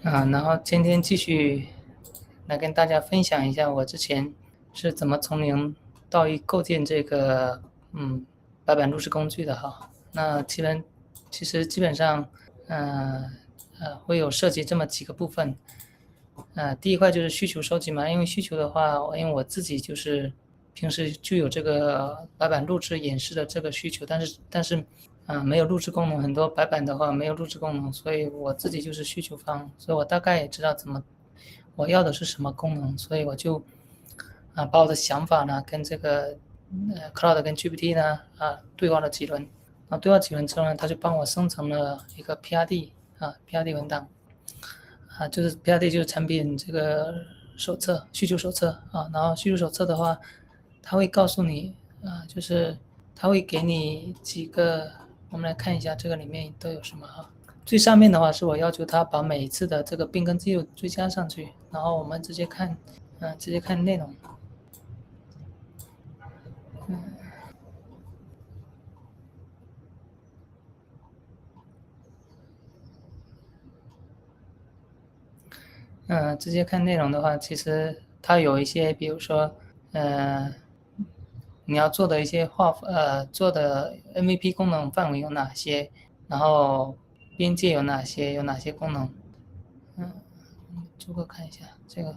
然后今天继续来跟大家分享一下我之前是怎么从零到一构建这个白板录制工具的哈。那其实基本上会有涉及这么几个部分。第一块就是需求收集嘛，因为需求的话，因为我自己就是平时就有这个白板录制演示的这个需求，但是没有录制功能，很多白板的话没有录制功能，所以我自己就是需求方，所以我大概也知道我要的是什么功能，所以我就把我的想法呢跟这个Cloud 跟 GPT 呢对话了几轮，对话几轮之后呢，他就帮我生成了一个 PRD 文档。就是 PRD 就是产品这个需求手册然后需求手册的话，它会告诉你就是它会给你几个，我们来看一下这个里面都有什么最上面的话是我要求它把每一次的这个变更记录追加上去，然后我们直接看内容。直接看内容的话，其实它有一些，比如说，你要做的一些做的 MVP 功能范围有哪些，然后边界有哪些功能，逐个看一下这个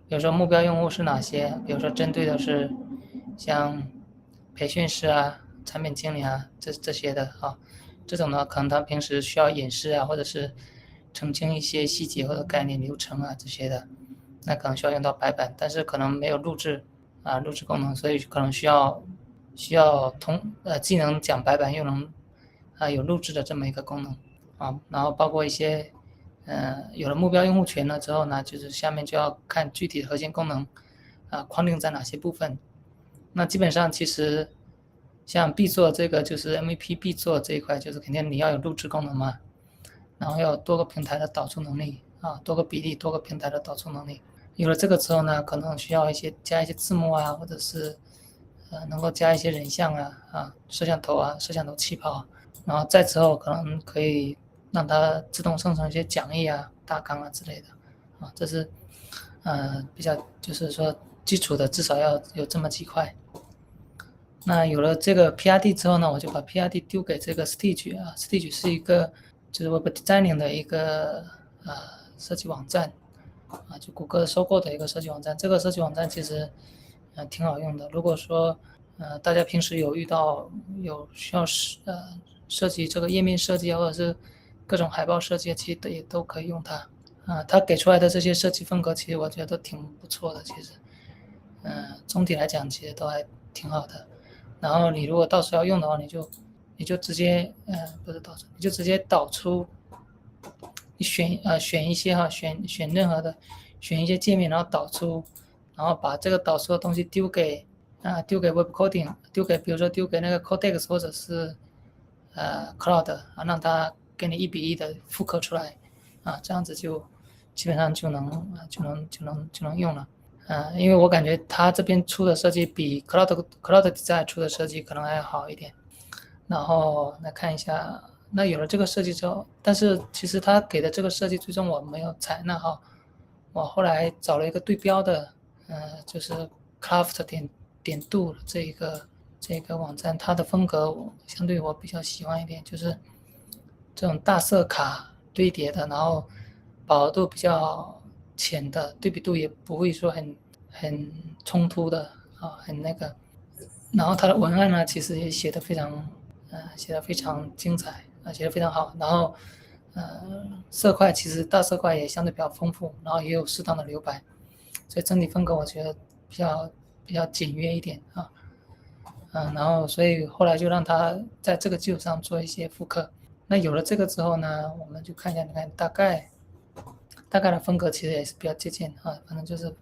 比如说目标用户是哪些，比如说针对的是像培训师产品经理这些的这种呢可能他平时需要演示或者是澄清一些细节或者概念流程这些的，那可能需要用到白板，但是可能没有录制功能，所以可能需要既能讲白板又能有录制的这么一个功能然后包括一些有了目标用户群了之后呢，就是下面就要看具体的核心功能框定在哪些部分。那基本上其实像必做这个就是 MVP 必做这一块，就是肯定你要有录制功能嘛，然后要有多个平台的导出能力多个比例多个平台的导出能力。有了这个之后呢，可能需要加一些字幕或者是能够加一些人像摄像头气泡，然后再之后可能可以让它自动生成一些讲义大纲之类的这是比较就是说基础的，至少要有这么几块。那有了这个 PRD 之后呢，我就把 PRD 丢给这个 Stitch 是一个就是 Web Designing 的一个设计网站就谷歌收购的一个设计网站。这个设计网站其实挺好用的。如果说大家平时有遇到需要设计这个页面设计或者是各种海报设计，其实也都可以用它它给出来的这些设计风格，其实我觉得都挺不错的。其实总体来讲其实都还挺好的。然后你如果到时候要用的话，你就直接不是导出，你就直接导出，你选一些选任何的，选一些界面，然后导出，然后把这个导出的东西丢给 Web Coding，比如说丢给那个 Codex 或者是Cloud 让它给你1:1的复刻出来这样子就基本上就能用了。因为我感觉它这边出的设计比 Cloud Design 出的设计可能还好一点。然后来看一下，那有了这个设计之后，但是其实他给的这个设计最终我没有采纳我后来找了一个对标的，就是 Craft.do 这个网站，它的风格相对我比较喜欢一点，就是这种大色卡堆叠的，然后饱和度比较浅的，对比度也不会说很冲突的很那个。然后它的文案呢，其实也写得非常精彩写得非常好。然后色块其实大色块也相对比较丰富，然后也有适当的留白，所以整体风格我觉得比较简约一点然后所以后来就让他在这个基础上做一些复刻。那有了这个之后呢，我们就看一下，你看大概的风格其实也是比较接近反正就是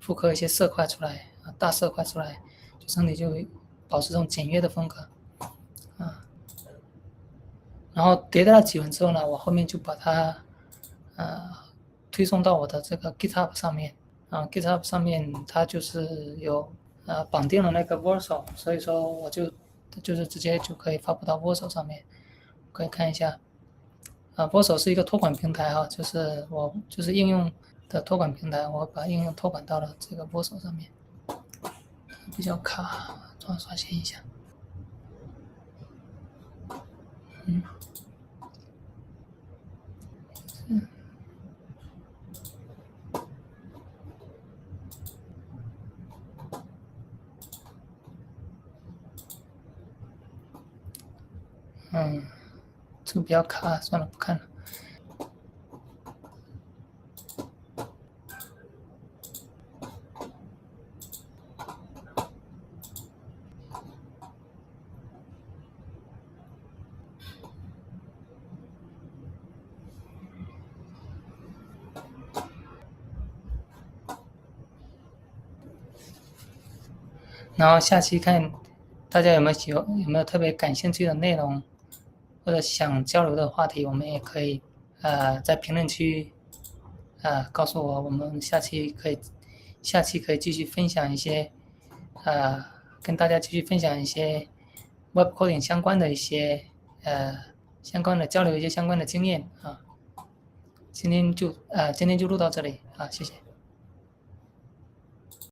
复刻一些色块出来大色块出来，就整体就保持这种简约的风格然后迭代了几轮之后呢，我后面就把它推送到我的这个 GitHub 上面GitHub 上面它就是有绑定了那个 Verso， 所以说我就是直接就可以发布到 Verso 上面，可以看一下波手是一个托管平台哈，就是我就是应用的托管平台，我把应用托管到了这个波手上面，比较卡，刷新一下。这个比较卡，算了，不看了。然后下期看大家有没有特别感兴趣的内容，或者想交流的话题，我们也可以在评论区告诉我，我们下期可以继续分享一些跟大家继续分享一些 Web Coding 相关的一些相关的交流一些相关的经验啊。今天就录到这里啊，谢谢。